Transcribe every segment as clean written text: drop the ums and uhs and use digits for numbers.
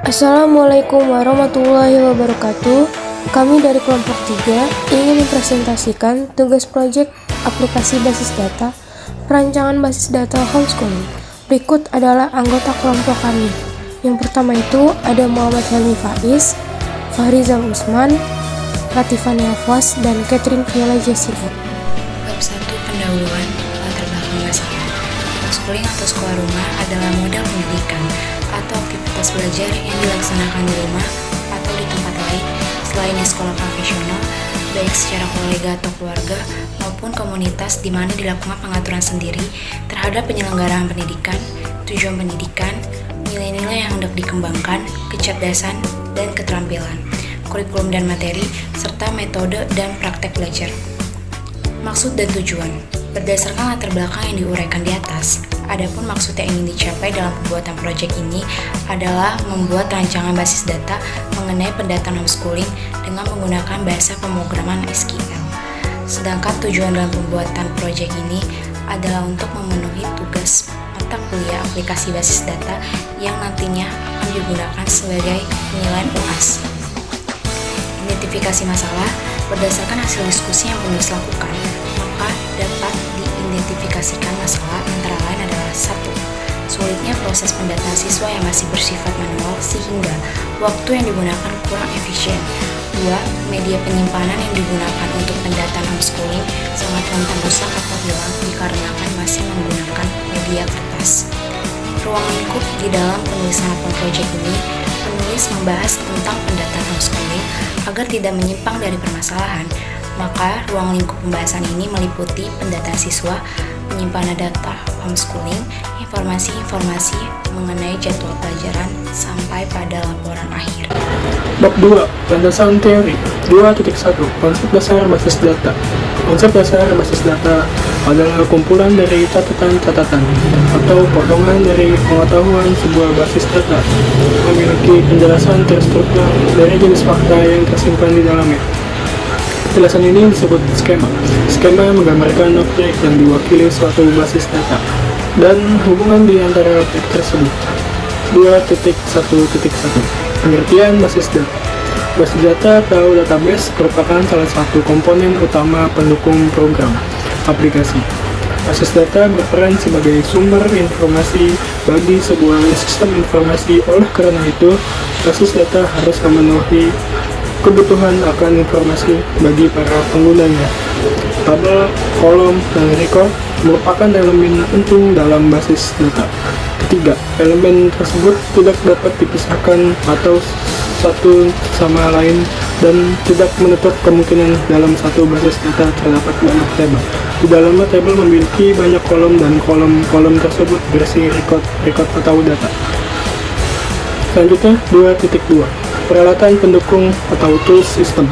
Assalamualaikum warahmatullahi wabarakatuh. Kami dari kelompok 3 ingin mempresentasikan tugas proyek aplikasi basis data, perancangan basis data homeschooling. Berikut adalah anggota kelompok kami. Yang pertama itu ada Muhammad Helmi Faiz, Fahrizal Usman, Latifania Fwas, dan Catherine Viola Jessica. Bab 1. Pendahuluan latar belakang masalah. Homeschooling atau sekolah rumah adalah model pendidikan atau aktivitas belajar yang dilaksanakan di rumah atau di tempat lain selain di sekolah konvensional, baik secara kolega atau keluarga maupun komunitas di mana dilakukan pengaturan sendiri terhadap penyelenggaraan pendidikan, tujuan pendidikan, nilai-nilai yang hendak dikembangkan, kecerdasan dan keterampilan, kurikulum dan materi, serta metode dan praktek belajar. Maksud dan tujuan. Berdasarkan latar belakang yang diuraikan di atas, adapun maksud yang ingin dicapai dalam pembuatan proyek ini adalah membuat rancangan basis data mengenai pendataan homeschooling dengan menggunakan bahasa pemrograman SQL. Sedangkan tujuan dalam pembuatan proyek ini adalah untuk memenuhi tugas mata kuliah aplikasi basis data yang nantinya akan digunakan sebagai penilaian UAS. Identifikasi masalah. Berdasarkan hasil diskusi yang penulis lakukan, maka dapat diidentifikasikan masalah antara lain adalah 1. Sulitnya proses pendataan siswa yang masih bersifat manual sehingga waktu yang digunakan kurang efisien. 2. Media penyimpanan yang digunakan untuk pendataan homeschooling sangat rentan rusak atau hilang dikarenakan masih menggunakan media kertas. Ruang lingkup. Di dalam penulisan laporan proyek ini, penulis membahas tentang pendataan homeschooling agar tidak menyimpang dari permasalahan, maka ruang lingkup pembahasan ini meliputi pendataan siswa, penyimpanan data homeschooling, informasi-informasi mengenai jadwal pelajaran, sampai pada laporan akhir. Bab 2. Landasan teori 2.1 Konsep dasar basis data. Konsep dasar basis data adalah kumpulan dari catatan-catatan atau potongan dari pengetahuan sebuah basis data, memiliki penjelasan terstruktur dari jenis fakta yang tersimpan di dalamnya. Penjelasan ini disebut skema. Skema menggambarkan objek yang diwakili suatu basis data dan hubungan di antara objek tersebut. 2.1.1 Pengertian basis data. Basis data atau database merupakan salah satu komponen utama pendukung program aplikasi. Basis data berperan sebagai sumber informasi bagi sebuah sistem informasi. Oleh karena itu, basis data harus memenuhi kebutuhan akan informasi bagi para penggunanya. Tabel, kolom, dan record merupakan elemen penting dalam basis data. Ketiga, elemen tersebut tidak dapat dipisahkan atau satu sama lain dan tidak menutup kemungkinan dalam satu basis data terdapat banyak tabel. Di dalamnya tabel memiliki banyak kolom dan kolom-kolom tersebut berisi record atau data. Selanjutnya 2.2 Peralatan pendukung atau tools system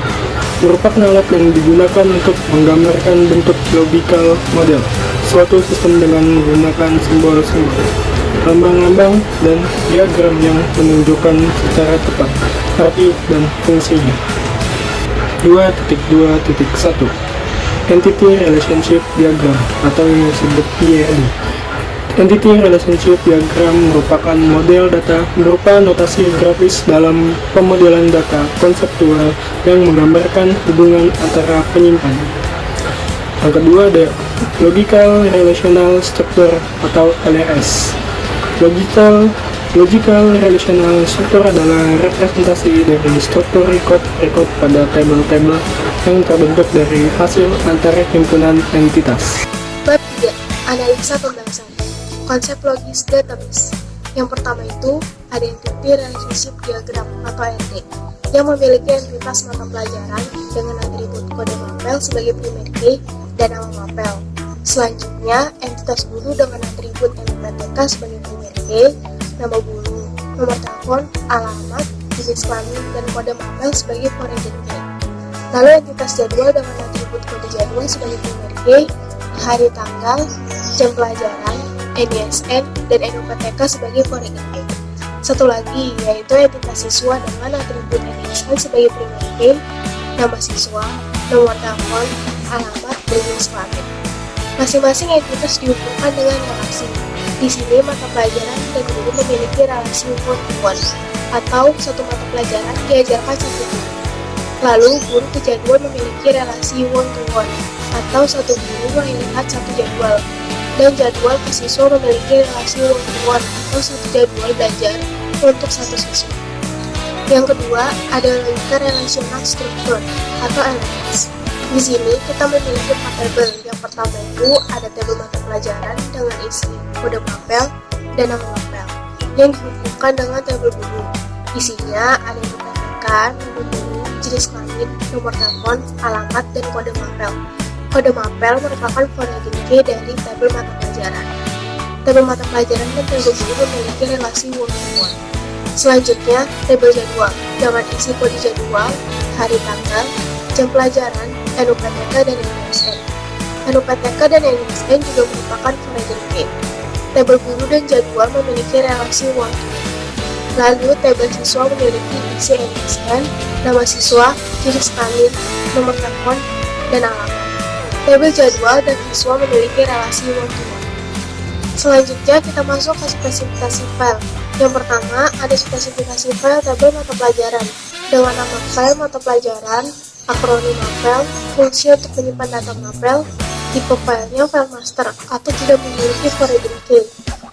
merupakan alat yang digunakan untuk menggambarkan bentuk logical model suatu sistem dengan menggunakan simbol-simbol, lambang-lambang, dan diagram yang menunjukkan secara tepat arti dan fungsinya. 2.2.1 Entity Relationship Diagram atau yang disebut ERD. Entity Relationship Diagram merupakan model data berupa notasi grafis dalam pemodelan data konseptual yang menggambarkan hubungan antara penyimpan. Yang kedua ada Logical Relational Structure atau LRS. Logical Relational Structure adalah representasi dari struktur record pada tabel-tabel yang terbentuk dari hasil antara himpunan entitas. Bab 3. Analisa pembahasan. Konsep logis database. Yang pertama itu ada Entity Relationship Diagram atau ERD yang memiliki entitas mata pelajaran dengan atribut kode mapel sebagai primer key dan nama mapel. Selanjutnya, entitas guru dengan atribut NPTK sebagai primer key, nama guru, nomor telepon, alamat, jenis kelamin, dan kode mapel sebagai foreign key. Lalu entitas jadwal dengan atribut kode jadwal sebagai primer key, hari tanggal, jam pelajaran, NISN, dan NUPTK sebagai foreign key. Satu lagi, yaitu entitas siswa dengan atribut NISN sebagai primer key, nama siswa, nomor telepon, alamat, dan jenis kelamin. Masing-masing entitas dihubungkan dengan relasi. Di sini, mata pelajaran dan guru memiliki relasi hubungan. atau satu mata pelajaran diajarkan satu guru. Lalu, guru ke jadwal memiliki relasi one-to-one, atau satu guru melihat satu jadwal, dan jadwal ke siswa memiliki relasi one-to-one, atau satu jadwal belajar untuk satu siswa. Yang kedua, ada logika relational struktur, atau LMS. Di sini, kita memiliki 4 tabel. Yang pertama itu ada tabel mata pelajaran dengan isi kode mapel dan nama mapel, yang dihubungkan dengan tabel guru. Isinya ada NUPTK, nama guru, jenis kelamin, nomor telepon, alamat, dan kode mapel. Kode mapel merupakan variabel key dari tabel mata pelajaran. Tabel mata pelajaran dan tabel guru memiliki relasi one-to-one. Selanjutnya, tabel jadwal dengan isi kode jadwal, hari tanggal, jam pelajaran, NUPTK dan NUSN. NUPTK dan NUSN juga merupakan variabel key. Tabel guru dan jadwal memiliki relasi one-to-one. Lalu, tabel siswa memiliki isi NUSN, nama siswa, jenis kelamin, nomor telepon, dan alamat. Tabel jadwal dan siswa memiliki relasi one-to-one. Selanjutnya, kita masuk ke spesifikasi file. Yang pertama, ada spesifikasi file tabel mata pelajaran dengan nama file mata pelajaran, akronim mapel, fungsi untuk menyimpan data mapel, tipe filenya file master atau tidak memiliki variabel key.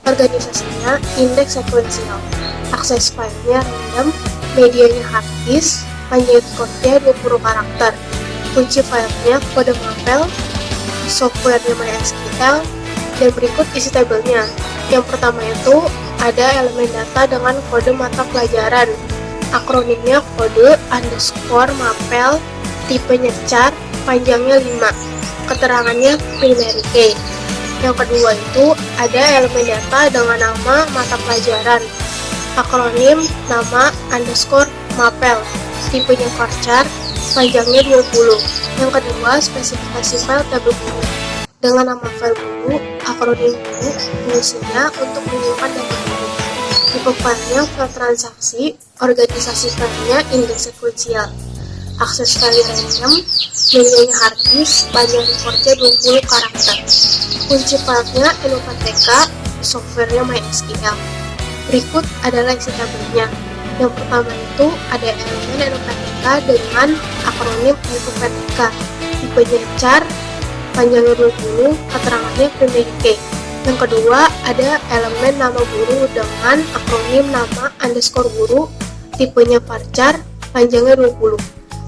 Organisasinya indeks sekuensial. Akses filenya random, medianya hard disk, panjang code-nya 20 karakter. Kunci filenya kode mapel, softwarenya MySQL, dan berikut isi tabelnya. Yang pertama itu ada elemen data dengan kode mata pelajaran. Akronimnya kode underscore mapel, tipenya char, panjangnya 5. Keterangannya primary key. Yang kedua itu ada elemen data dengan nama mata pelajaran. Akronim nama underscore mapel, tipenya varchar, panjangnya 20. Yang kedua, spesifikasi file tabel guru dengan nama file guru, akronim guru, fungsinya untuk menyimpan data guru. Tipe filenya file transaksi, organisasi filenya indeks sekuensial. Akses file random, medianya hard disk, panjang recordnya 20 karakter. Kunci filenya NUPTK, softwarenya MySQL. Berikut adalah isi tabelnya. Yang pertama itu ada elemen NUPTK dengan akronim NUPTK, tipenya char, panjangnya 20, keterangannya primary key. Yang kedua ada elemen nama guru dengan akronim nama underscore guru, tipenya varchar, panjangnya 20.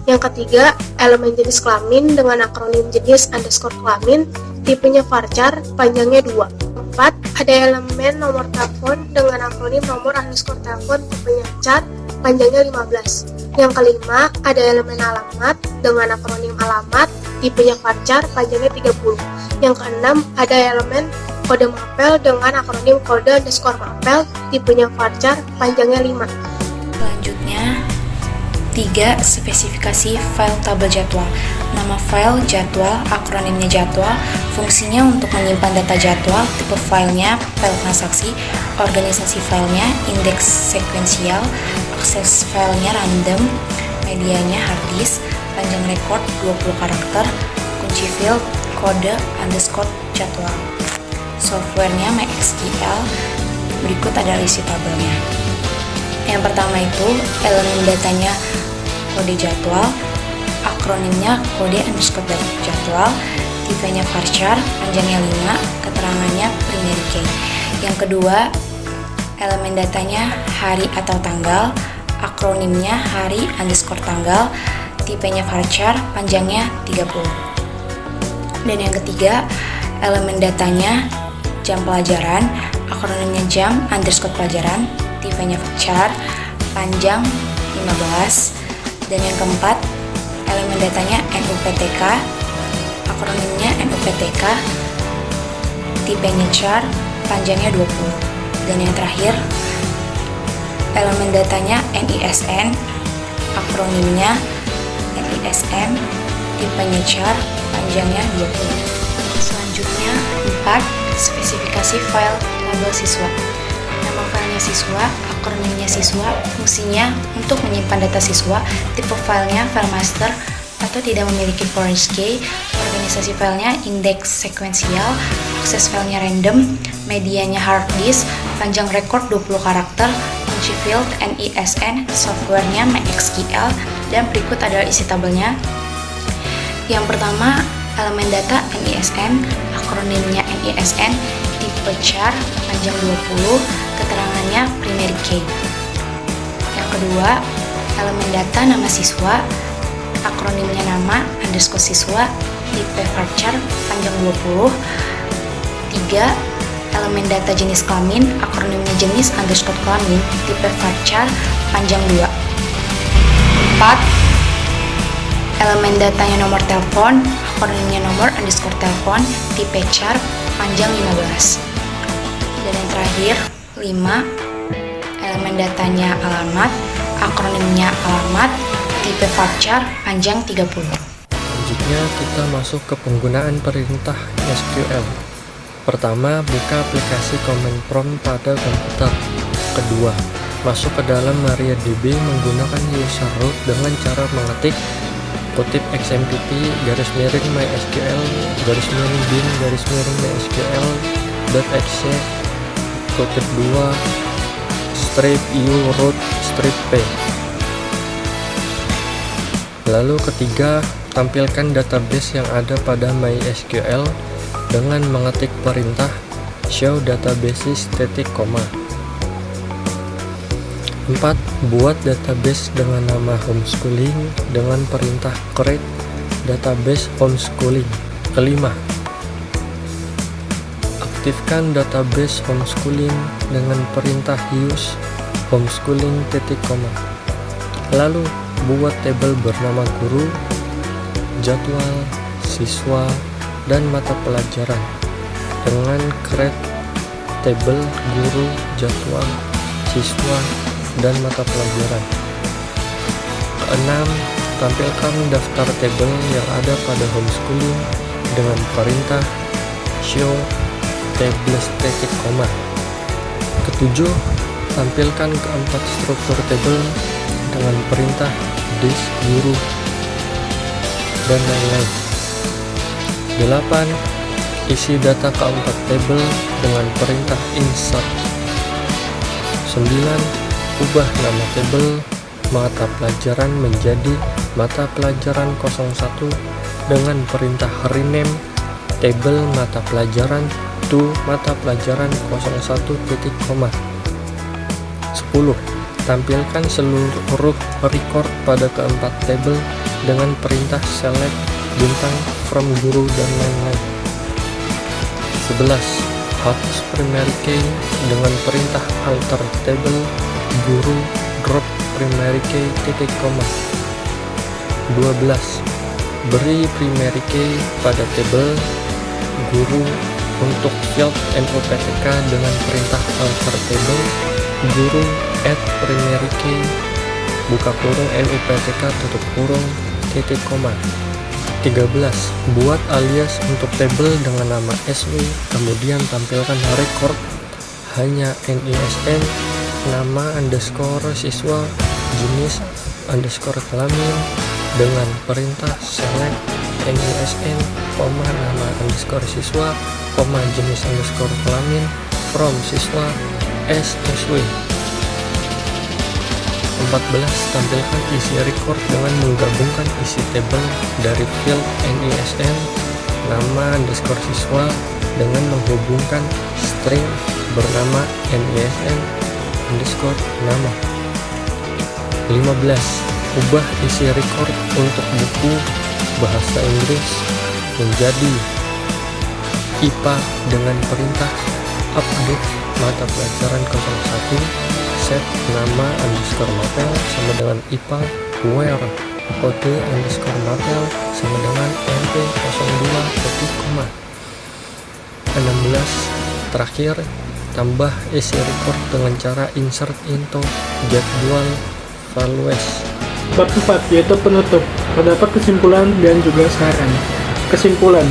Yang ketiga, elemen jenis kelamin dengan akronim jenis underscore kelamin, tipenya varchar, panjangnya 2. Keempat, ada elemen nomor telepon dengan akronim nomor underscore telepon, tipenya char, panjangnya 15. Yang kelima, ada elemen alamat dengan akronim alamat, tipenya varchar, panjangnya 30. Yang keenam, ada elemen kode mapel dengan akronim kode underscore mapel, tipenya varchar, panjangnya 5. Selanjutnya, 3. Spesifikasi file tabel jadwal. Nama file jadwal, akronimnya jadwal, fungsinya untuk menyimpan data jadwal, tipe filenya file transaksi, organisasi filenya indeks sekuensial, akses filenya random, medianya hard disk, panjang record 20 karakter, kunci field kode underscore jadwal. Softwarenya MySQL. Berikut ada isi tabelnya. Yang pertama itu elemen datanya kode jadwal, akronimnya kode underscore jadwal, tipenya varchar, panjangnya 5, keterangannya primary key. Yang kedua, elemen datanya hari atau tanggal, akronimnya hari underscore tanggal, tipenya varchar, panjangnya 30. Dan yang ketiga, elemen datanya jam pelajaran, akronimnya jam underscore pelajaran, tipenya varchar, panjang 15. Dan yang keempat, elemen datanya NUPTK, akronimnya NUPTK, tipenya char, panjangnya 20. Dan yang terakhir, elemen datanya NISN, akronimnya NISN, tipenya char, panjangnya 20. Selanjutnya, 4. Spesifikasi file tabel siswa. Nama filenya siswa, akronimnya siswa, fungsinya untuk menyimpan data siswa, tipe filenya file master atau tidak memiliki foreign key, organisasi filenya indeks sekuensial, akses filenya random, medianya hard disk, panjang record 20 karakter, kunci field NISN, softwarenya MySQL, dan berikut adalah isi tabelnya. Yang pertama, elemen data NISN, akronimnya NISN, tipe char, panjang 20, keterangannya primary key. Yang kedua, elemen data nama siswa, akronimnya nama underscore siswa, tipe varchar, panjang 20. 3. Elemen data jenis kelamin, akronimnya jenis underscore kelamin, tipe varchar, panjang 2. 4. Elemen datanya nomor telepon, akronimnya nomor underscore telepon, tipe char, panjang 15. Dan yang terakhir, 5. Elemen datanya alamat, akronimnya alamat, tipe varchar, panjang 30. Selanjutnya kita masuk ke penggunaan perintah SQL. Pertama, buka aplikasi command prompt pada komputer. Kedua, masuk ke dalam MariaDB menggunakan user root dengan cara mengetik kutip XMPP _MySQL _bin _MySQL .exe kutip 2 strip u root strip p. Lalu ketiga, tampilkan database yang ada pada MySQL dengan mengetik perintah show databases (4) Buat database dengan nama homeschooling dengan perintah create database homeschooling. Kelima, aktifkan database homeschooling dengan perintah use homeschooling (). Lalu buat tabel bernama guru, jadwal, siswa, dan mata pelajaran dengan create tabel guru, jadwal, siswa, dan mata pelajaran. Keenam, tampilkan daftar tabel yang ada pada homeschooling dengan perintah show tables (). Ketujuh, tampilkan keempat struktur tabel dengan perintah dis guru dan lain-lain. 8. Isi data keempat tabel dengan perintah insert. 9. Ubah nama tabel mata pelajaran menjadi mata pelajaran 01 dengan perintah rename tabel mata pelajaran to mata pelajaran 01 titik koma. 10. Tampilkan seluruh record pada keempat tabel dengan perintah select bintang from guru dan lain-lain. 11. Hapus primary key dengan perintah alter table guru drop primary key titik koma. 12. Beri primary key pada tabel guru untuk field NUPTK dengan perintah alter table guru add primary key buka kurung NUPTK tutup kurung titik koma. 13. Buat alias untuk tabel dengan nama SU, kemudian tampilkan record hanya NISN, nama underscore siswa, jenis underscore kelamin dengan perintah select NISN, nama underscore siswa, jenis underscore kelamin from siswa SSW. 14. Tampilkan isi record dengan menggabungkan isi tabel dari field NISN, nama underscore siswa dengan menghubungkan string bernama NISN underscore nama. 15. Ubah isi record untuk buku bahasa Inggris menjadi IPA dengan perintah update mata pelajaran 01 set nama underscore mapel sama dengan IPA where kode underscore mapel sama dengan MP02 titik koma. 16. Terakhir, tambah isi record dengan cara insert into jadwal values. Bab 4 yaitu penutup. Terdapat kesimpulan dan juga saran. Kesimpulan.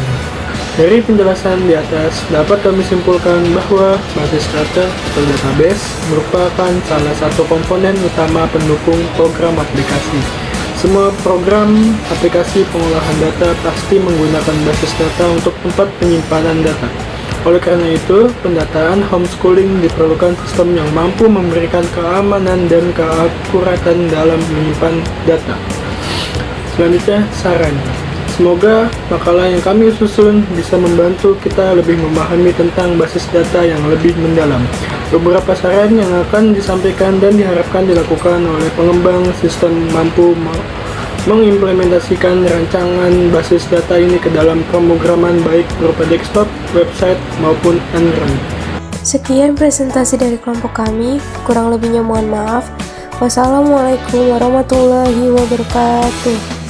Dari penjelasan di atas, dapat kami simpulkan bahwa basis data atau database merupakan salah satu komponen utama pendukung program aplikasi. Semua program aplikasi pengolahan data pasti menggunakan basis data untuk tempat penyimpanan data. Oleh karena itu, pendataan homeschooling diperlukan sistem yang mampu memberikan keamanan dan keakuratan dalam menyimpan data. Selanjutnya, saran. Semoga makalah yang kami susun bisa membantu kita lebih memahami tentang basis data yang lebih mendalam. Beberapa saran yang akan disampaikan dan diharapkan dilakukan oleh pengembang sistem mampu mengimplementasikan rancangan basis data ini ke dalam pemrograman baik berupa desktop, website, maupun Android. Sekian presentasi dari kelompok kami, kurang lebihnya mohon maaf. Wassalamualaikum warahmatullahi wabarakatuh.